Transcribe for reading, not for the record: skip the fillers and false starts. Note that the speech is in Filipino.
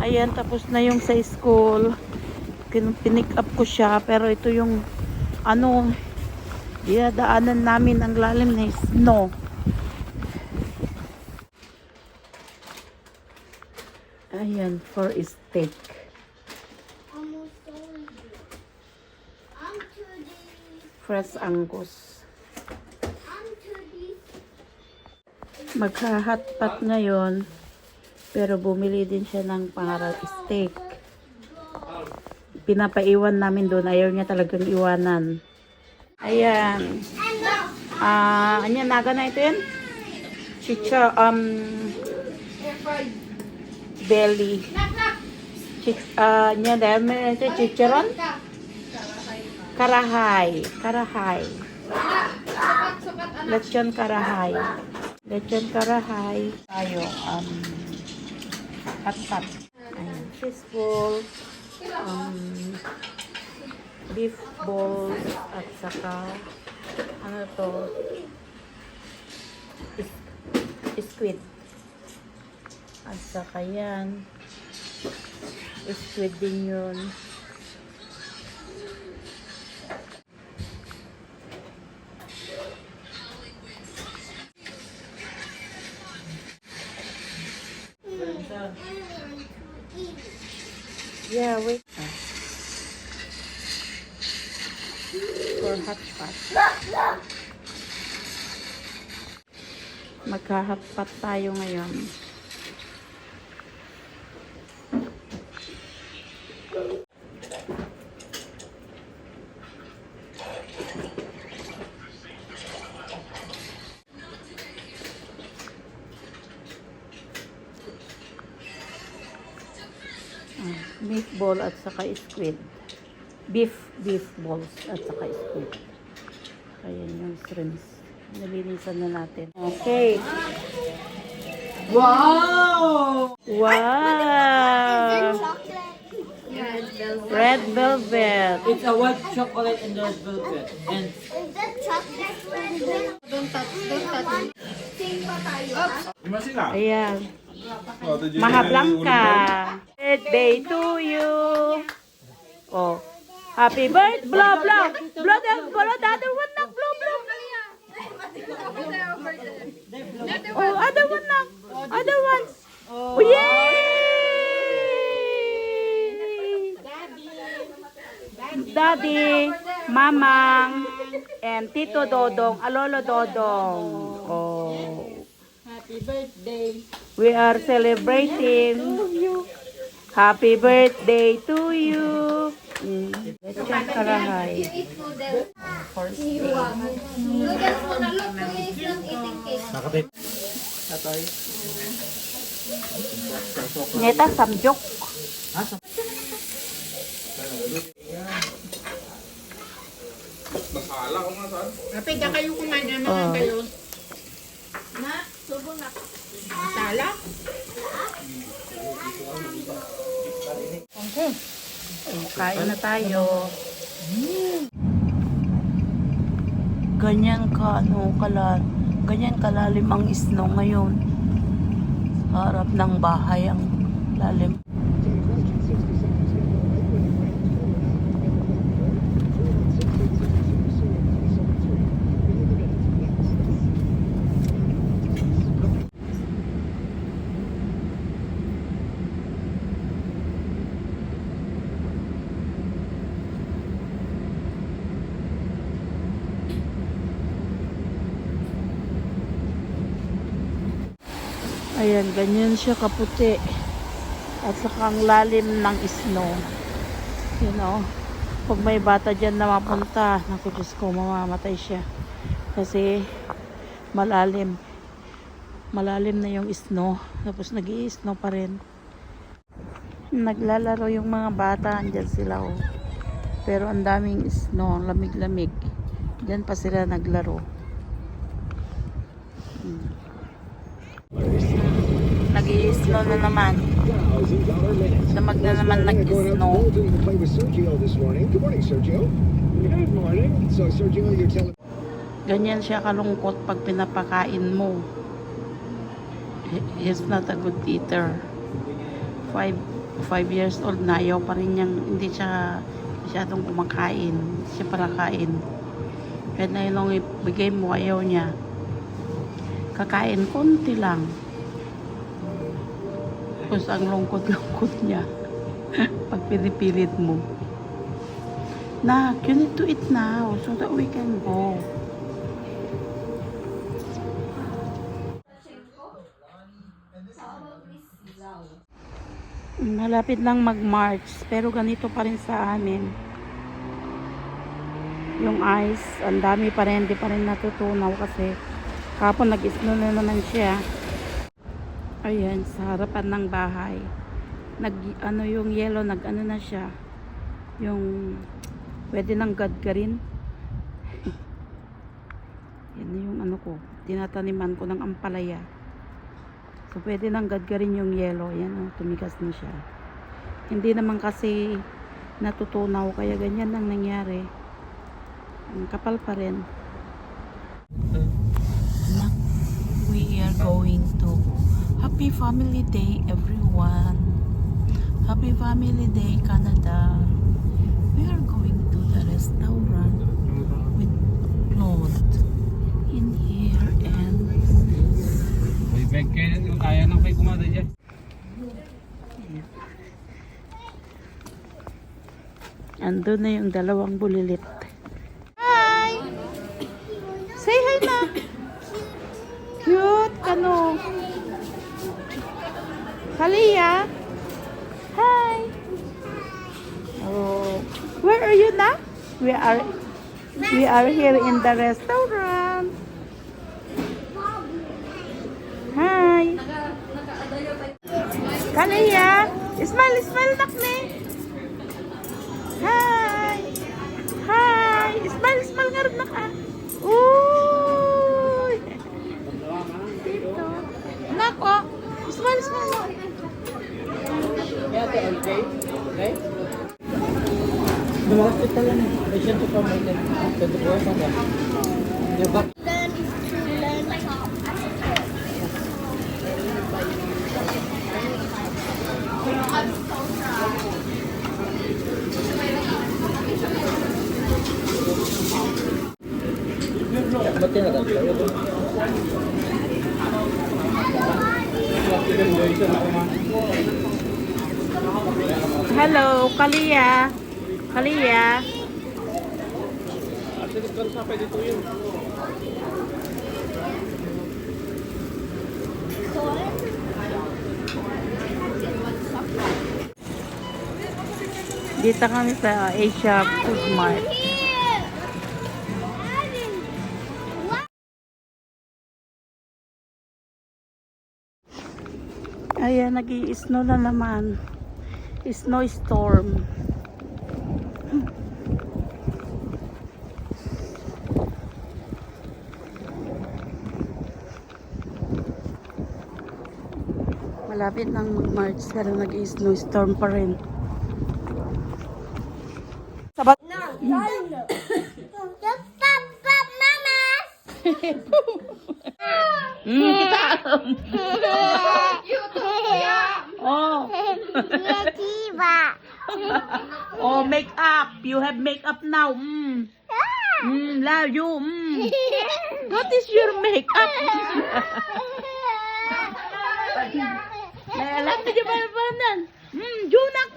Ayan, tapos na yung sa school. Pinick up ko siya. Pero ito yung, ano, dinadaanan namin ang lalim na snow. Ayan, for steak. Fresh Angus. Magha-hotpot ngayon. Pero bumili din siya ng pangarap steak. Pinapaiwan namin doon. Ayaw niya talagang iwanan. Ayan. Anya naga na ito yan? Chicha, belly. Anya dahil ito chicharon? Karahay. Karahay. Lechon karahay. Lechon karahay. Tayo, hot-pot. Ayan, fishbowl. Beef balls. At saka, ano to? Squid. At saka yan. Squid din yun. Yeah, wait. For hot pot. Magka-hot pot tayo ngayon. Meatball at saka squid. Beef balls at saka squid. Ayan yung shrimps. Nalinisan na natin. Okay. Wow! Wow! Red velvet. It's a white chocolate and red velvet. And Is that chocolate red velvet? Don't touch it. Sing pa tayo. Ayan. Maha Blanca. Birthday to you. Oh. Happy birthday. Blow, blow. Blow the other one na. Blow, blow. Oh, other one na. Other one. Oh, yay! Daddy, Mamang, and Tito Dodong, Alolo Dodong. Oh. happy birthday. We are celebrating. Happy birthday to you. Lechon karahay. For steak. Noodles mo na look. Kuya is not eating cake. Neta samjok. Kapit na kayo kumain naman kayo. Na, subo na. Masala? Okay. Kain na tayo. Ganyan ganyan kalalim ang snow ngayon. Sa harap ng bahay ang lalim. Ayan, ganyan siya kaputi. At saka ang lalim ng snow. You know, pag may bata dyan na mapunta, naku Diyos ko, mamamatay siya. Kasi malalim. Malalim na yung snow. Tapos nag-i-snow pa rin. Naglalaro yung mga bata. Andyan sila, oh. Pero ang daming snow. Lamig-lamig. Dyan pa sila naglaro. Nag-i-snow na naman. Damag na naman nag-i-snow. Ganyan siya kalungkot pag pinapakain mo. He's not a good eater. 5 years old na, ayaw pa rin niyang, hindi siya masyadong kumakain. Hindi siya para kain. Kahit na yung ibigay mo, ayaw niya. Kakain, konti lang. Tapos ang lungkot-lungkot niya. Pag pinipilit mo. Nak, you need to eat now so that we can go. Malapit lang mag-March, pero ganito pa rin sa amin. Yung ice, ang dami pa rin, di pa rin natutunaw kasi kapon nag-snow na naman siya. Ayan, sa harapan ng bahay. Ano yung yellow, nag-ano na siya. Yung pwede nang gadgarin. Yan yung ano ko, tinataniman ko ng ampalaya. So, pwede nang gadgarin yung yellow. Yan, oh, tumigas na siya. Hindi naman kasi natutunaw, kaya ganyan lang nangyari. Ang kapal pa rin. We are going to Happy Family Day, everyone. Happy Family Day, Canada. We are going to the restaurant with clothes in here and May bag kayo kung kaya nang kayo kumada dyan. andun na yung dalawang bulilit. Hi! Say hi na! Cute! Kano? Kalia! Hi! Oh, where are you na? We are here in the restaurant. Hi! Kalia! Smile, smile nakne! Hi! Hi! Smile, smile nga rin naka. Uy! Dito. Nako! Smile, smile na. Hospital na. Patient to come in. Hello, Kalia. Kalia. Dito kami sa Asia Food Mart. Ayan, nag-i-snow na naman. Snow storm. Malapit ng March pero nag-i-snow storm pa rin. Sabat. Kita. Oh. Oh, make up. You have makeup now. Love you. What is your makeup? Alam mo di ba? Junak.